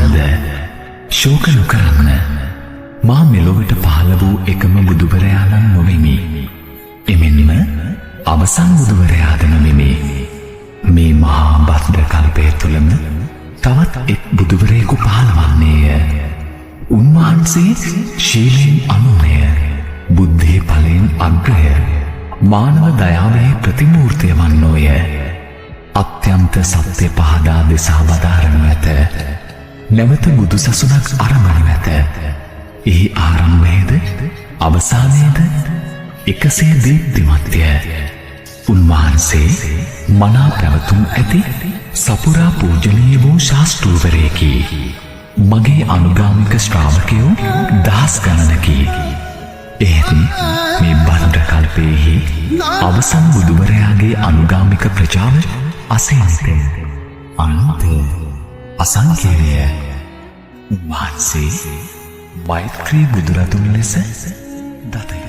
සහෝදරද ශෝක නොකරන්න. මා මෙලොවට පහළ වූ එකම බුදුවරයාණන් නොවෙමි. එමෙන්ම අවසන් බුදුවරයාද නොවෙමි. මේ මහා භද්‍ර කල්පය තුළම තවත් එක් බුදුවරයෙකු පහළවන්නේය. උන්වහන්සේ ශීලයෙන් අනුමය, බුද්ධියේ ඵලයෙන් අග්‍රය, මානව දයාවේ ප්‍රතිමූර්තිය වන්නෝය. අත්‍යන්ත සත්‍ය පහදා දෙසා වදාරනු ඇත. නැවත බුදුසසුනක් අරඹනු ඇත. එහි ආරම්භයේද අවසානයේද එකසේ දීප්තිමත්ය. උන්වහන්සේ මනා පැවතුම් ඇති සපුරා පූජනීය වූ ශාස්ත්‍රූවරයෙකි. මගේ අනුගාමික ශ්‍රාවකයෝ දහස් ගණනකි. එහෙත් මේ භද්‍ර කල්පයෙහි අවසන් බුදුවරයාගේ අනුගාමික ප්‍රජාව අසීමිතය, අනන්තය, අසංඛ්‍යය. උන්වහන්සේ මෛත්‍රී බුදුරදුන් ලෙස දතය.